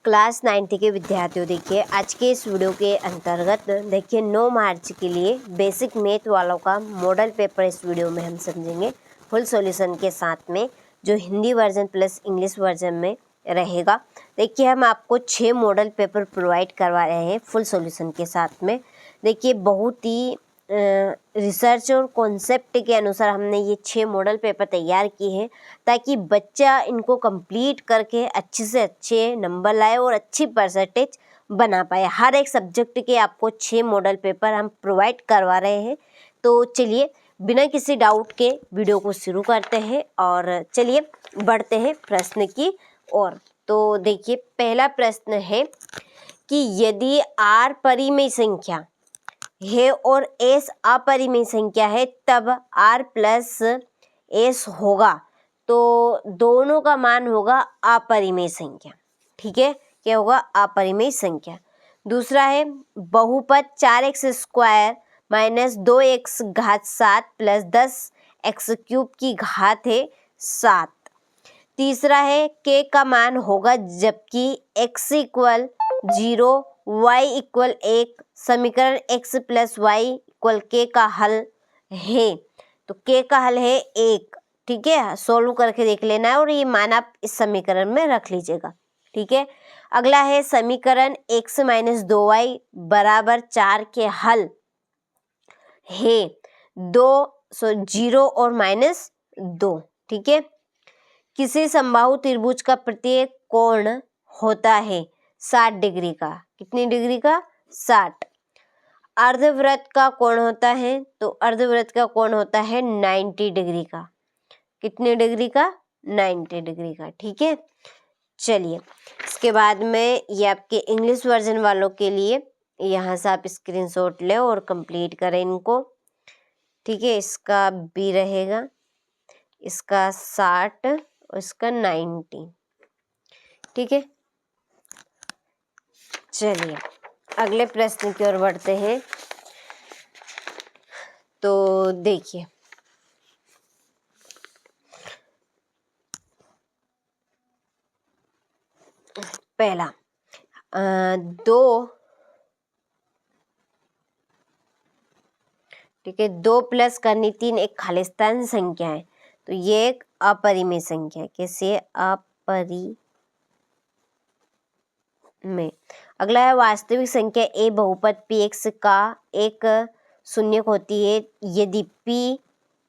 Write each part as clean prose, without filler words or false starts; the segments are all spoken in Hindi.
क्लास 9 के विद्यार्थियों, देखिए आज के इस वीडियो के अंतर्गत देखिए 9 मार्च के लिए बेसिक मैथ वालों का मॉडल पेपर इस वीडियो में हम समझेंगे फुल सॉल्यूशन के साथ में, जो Hindi version plus English version में रहेगा। देखिए हम आपको 6 मॉडल पेपर प्रोवाइड करवा रहे हैं फुल सॉल्यूशन के साथ में। देखिए बहुत ही रिसर्च और कॉन्सेप्ट के अनुसार हमने ये 6 मॉडल पेपर तैयार किए हैं ताकि बच्चा इनको कंप्लीट करके अच्छे से अच्छे नंबर लाए और अच्छी परसेंटेज बना पाए। हर एक सब्जेक्ट के आपको 6 मॉडल पेपर हम प्रोवाइड करवा रहे हैं। तो चलिए बिना किसी डाउट के वीडियो को शुरू करते हैं और चलिए बढ़ते हैं प्रश्न की ओर। तो देखिए पहला प्रश्न है कि यदि r परिमेय संख्या है और s अपरिमेय संख्या है तब r प्लस s होगा, तो दोनों का मान होगा अपरिमेय संख्या। ठीक है, क्या होगा? अपरिमेय संख्या। दूसरा है बहुपद 4x स्क्वायर माइनस 2x घात 7 प्लस 10x क्यूब की घात है 7। तीसरा है k का मान होगा जबकि x इक्वल 0 y इक्वल 1, समीकरण x plus y equal k का हल है। तो k का हल है 1। ठीक है, सोल्व करके देख लेना है और ये मान आप इस समीकरण में रख लीजिएगा। ठीक है, अगला है समीकरण x माइनस 2y बराबर 4 के हल है 0 और माइनस 2। ठीक है, किसी समबाहु त्रिभुज का प्रत्येक कोण होता है 60 डिग्री का। कितनी डिग्री का? 60। अर्धवृत्त का कोण होता है, तो अर्धवृत्त का कोण होता है 90 डिग्री का। कितने डिग्री का? 90 डिग्री का। ठीक है, चलिए इसके बाद में ये आपके इंग्लिश वर्जन वालों के लिए यहाँ से आप स्क्रीनशॉट लें और कंप्लीट करें इनको। ठीक है, इसका बी रहेगा, इसका 60 और इसका 90। ठीक है, चलिए अगले प्रश्न की ओर बढ़ते हैं। तो देखिए पहला 2, ठीक है, 2 प्लस करनी 3 एक खालिस्तान संख्या है, तो ये एक अपरिमेय संख्या है। कैसे? अपरिमेय। अगला है वास्तविक संख्या a बहुपद px का एक शून्यक होती है यदि p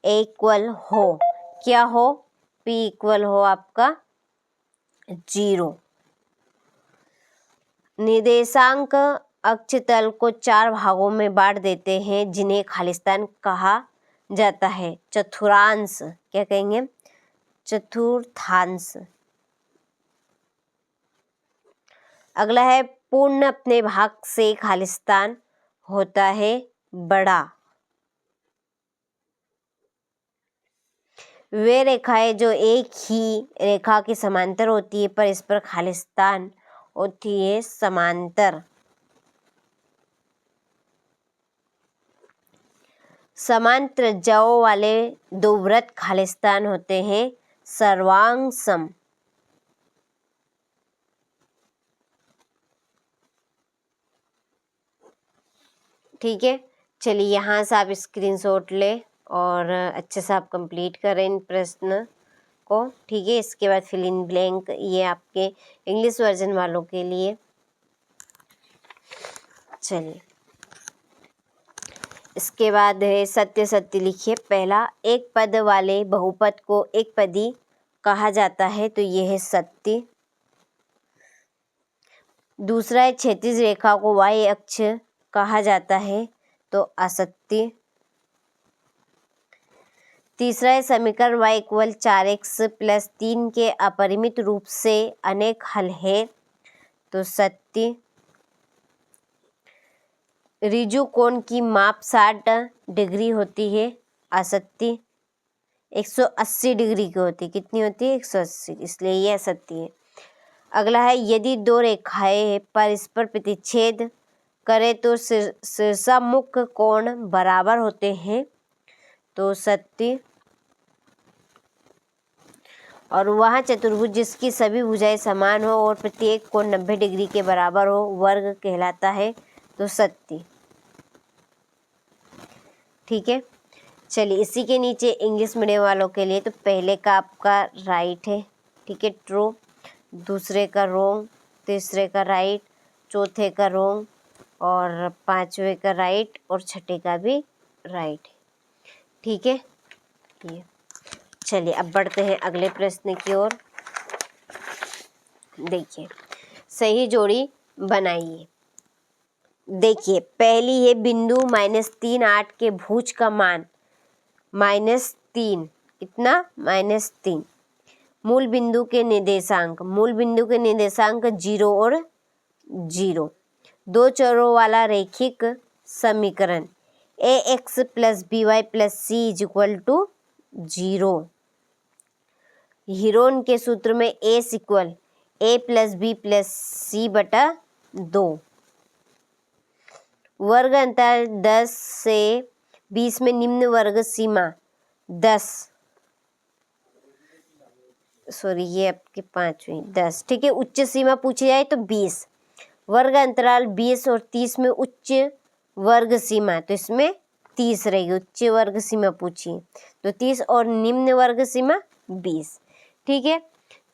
इक्वल हो। क्या हो? p इक्वल हो आपका 0। निर्देशांक अक्ष तल को 4 भागों में बांट देते हैं जिन्हें खालिस्तान कहा जाता है। चतुर्थांश, क्या कहेंगे? चतुर्थांश। अगला है पूर्ण अपने भाग से खालिस्तान होता है बड़ा। वे रेखाएं जो एक ही रेखा की समांतर होती है पर इस पर खालिस्तान होती है समांतर। समान त्रिज्याओं वाले दो वृत्त खालिस्तान होते हैं सर्वांगसम। ठीक है, चलिए यहाँ से आप स्क्रीनशॉट लें और अच्छे से आप कंप्लीट करें इन प्रश्न को। ठीक है, इसके बाद फिल इन ब्लैंक ये आपके इंग्लिश वर्जन वालों के लिए। चलिए इसके बाद है सत्य सत्य लिखिए। पहला, एक पद वाले बहुपद को एक पदी कहा जाता है, तो यह है सत्य। दूसरा है क्षैतिज रेखा को y अक्ष कहा जाता है, तो असत्य। तीसरा है समीकरण y इक्वल 4x प्लस 3 के अपरिमित रूप से अनेक हल है, तो सत्य। ऋजु कोण की माप 60 डिग्री होती है, असत्य। 180 डिग्री की होती है। कितनी होती है? 180, इसलिए यह असत्य है। अगला है यदि दो रेखाएं परस्पर प्रतिच्छेद करे तो शीर्षामुख कोण बराबर होते हैं, तो सत्य। और वह चतुर्भुज जिसकी सभी भुजाएं समान हो और प्रत्येक कोण 90 डिग्री के बराबर हो वर्ग कहलाता है। तो सत्ती। ठीक है, चलिए इसी के नीचे इंग्लिश मीडियम वालों के लिए तो पहले का आपका राइट है, ठीक है, ट्रू, दूसरे का रोंग, तीसरे का राइट, चौथे का रोंग और पांचवे का राइट और छठे का भी राइट है। ठीक है, ये चलिए अब बढ़ते हैं अगले प्रश्न की ओर। देखिए, सही जोड़ी बनाइए। देखिए, पहली है बिंदु -3 8 के भुज का मान -3, इतना -3। मूल बिंदु के निर्देशांक 0 और 0। दो चरों वाला रैखिक समीकरण ax + by + c = 0। हीरोन के सूत्र में a = a + b + c बटा 2। वर्ग अंतर 10 से 20 में निम्न वर्ग सीमा 10, सॉरी ये आपके 10, ठीक है। उच्च सीमा पूछी जाए तो 20। वर्ग अंतराल 20 और 30 में उच्च वर्ग सीमा, तो इसमें 30 रहेगी। उच्च वर्ग सीमा पूछी तो 30 और निम्न वर्ग सीमा 20। ठीक है,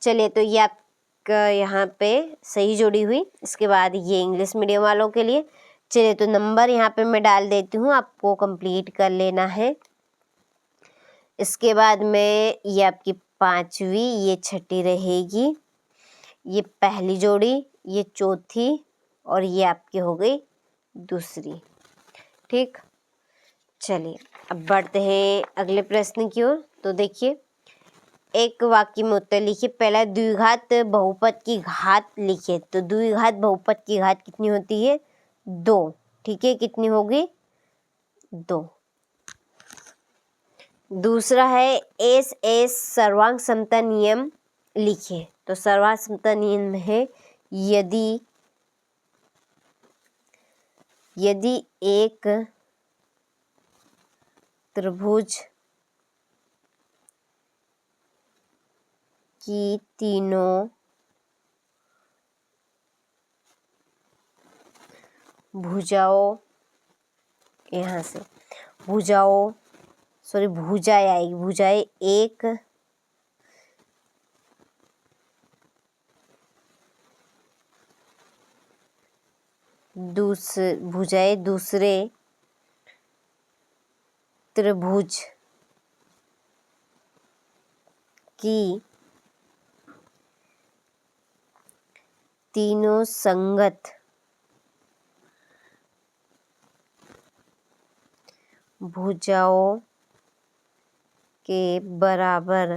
चलिए तो ये आपका यहाँ पे सही जोड़ी हुई। इसके बाद ये इंग्लिश मीडियम वालों के लिए, चलिए तो नंबर यहाँ पे मैं डाल देती हूँ, आपको कंप्लीट कर लेना है। इसके बाद में ये आपकी 5वीं, ये छठी रहेगी, ये पहली जोड़ी, ये चौथी और ये आपकी हो गई दूसरी। ठीक, चलिए अब बढ़ते हैं अगले प्रश्न की ओर। तो देखिए, एक वाक्य में उत्तर लिखिए। पहला, द्विघात बहुपद की घात लिखिए। तो द्विघात बहुपद की घात कितनी होती है? 2। ठीक है, कितनी होगी? 2। दूसरा है एस सर्वांग समता नियम लिखिए। तो सर्वांग समता नियम है यदि एक त्रिभुज की तीनों भुजाओं, यहाँ से भुजाएं आएगी, भुजाएं एक दूसरे त्रिभुज की तीनों संगत भुजाओं के बराबर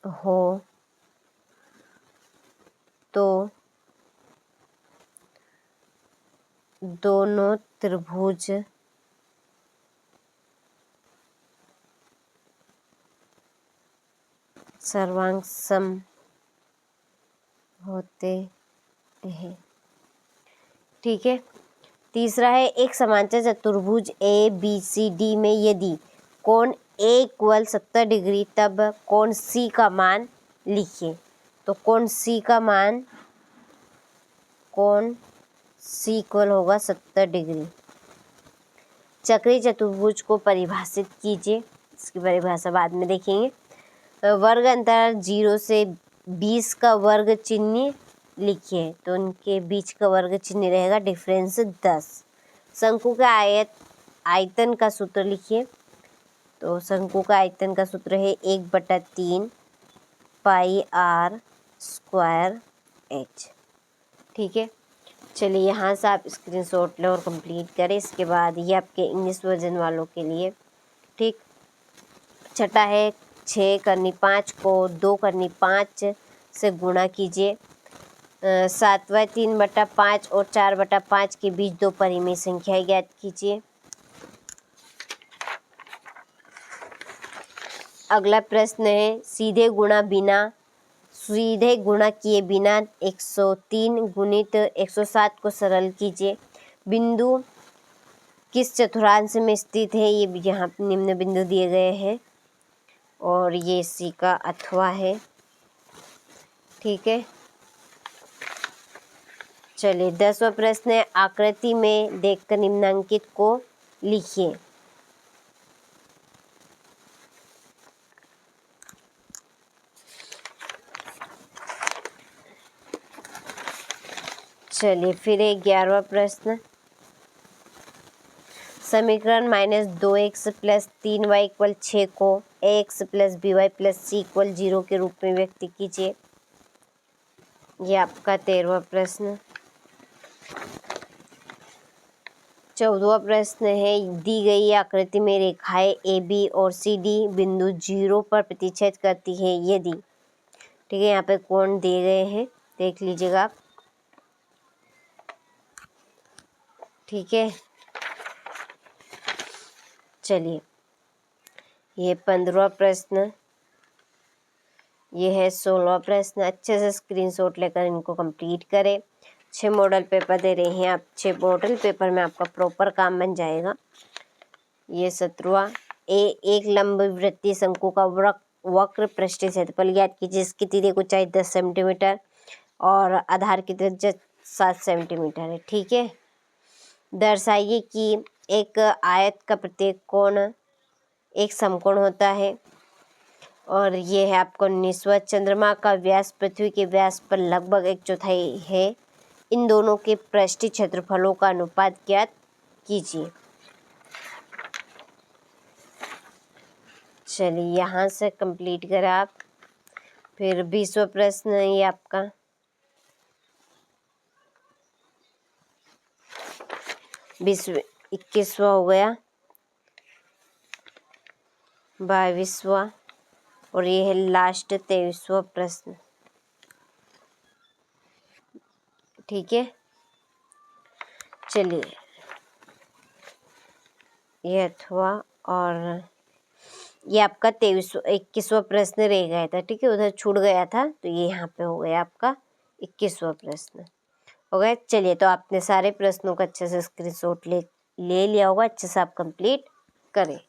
हो तो दोनों त्रिभुज सर्वांग सम होते हैं। ठीक है, तीसरा है एक समांतर चतुर्भुज ABCD में यदि कोण A = 70 डिग्री तब कोण C का मान लिखिए। तो कोण C इक्वल होगा 70 डिग्री। चक्रीय चतुर्भुज को परिभाषित कीजिए, इसकी परिभाषा बाद में देखेंगे। वर्ग अंतराल 0 से 20 का वर्ग चिन्ह लिखिए। तो उनके बीच का वर्ग चिन्ह रहेगा डिफरेंस 10। शंकु का आयतन का सूत्र लिखिए। तो शंकु का आयतन का सूत्र है 1/3 πr²h। ठीक है, चलिए यहाँ से आप स्क्रीनशॉट लें और कंप्लीट करें। इसके बाद ये आपके इंग्लिश वर्जन वालों के लिए। ठीक, छठा है 6 करनी 5 को 2 करनी 5 से गुणा कीजिए। 7वां 3/5 और 4/5 के बीच दो परिमेय संख्याएं ज्ञात कीजिए। अगला प्रश्न है सीधे गुणा किए बिना 103 गुणित 107 को सरल कीजिए। बिंदु किस चतुर्थांश में स्थित है? ये यहाँ निम्न बिंदु दिए गए हैं और ये इसी का अथवा है। ठीक है, चलिए 10वां प्रश्न है, आकृति में देखकर निम्नांकित को लिखिए। चलिए फिर 11वां प्रश्न, समीकरण -2x + 3y = 6 को ax + by + c = 0 के रूप में व्यक्त कीजिए। ये आपका 13वां प्रश्न। 14वां प्रश्न है, दी गई आकृति में रेखाएं AB और CD बिंदु 0 पर प्रतिच्छेद करती है यदि। ठीक है, यहाँ पे कोण दिए गए हैं, देख लीजिएगा आप। ठीक है, चलिए ये 15वां प्रश्न, ये है 16वां प्रश्न। अच्छे से स्क्रीनशॉट लेकर इनको कंप्लीट करें। 6 मॉडल पेपर दे रहे हैं आप, 6 मॉडल पेपर में आपका प्रॉपर काम बन जाएगा। ये 17वां, एक लंब वृत्तीय शंकु का वक्र पृष्ठीय क्षेत्रफल ज्ञात कीजिए, जिसकी तिर्यक ऊंचाई 10 सेंटीमीटर और आधार की त्रिज्या 7 सेंटीमीटर है। ठीक है, दर्शाइए कि एक आयत का प्रत्येक कोण एक समकोण होता है। और ये है आपको 19वां, चंद्रमा का व्यास पृथ्वी के व्यास पर लगभग 1/4 है। इन दोनों के पृष्ठीय क्षेत्रफलों का अनुपात ज्ञात कीजिए। चलिए यहाँ से कंप्लीट करें आप। फिर 20वां प्रश्न है ये आपका, 21वां हो गया, 22वां और ये है लास्ट 23वां प्रश्न। ठीक है, चलिए ये अथवा और ये आपका 21वां प्रश्न रह गया था। ठीक है, उधर छूट गया था, तो ये यहाँ पे हो गया आपका 21वां प्रश्न हो गया। चलिए, तो आपने सारे प्रश्नों का अच्छे से स्क्रीनशॉट ले लिया होगा, अच्छे से आप कंप्लीट करें।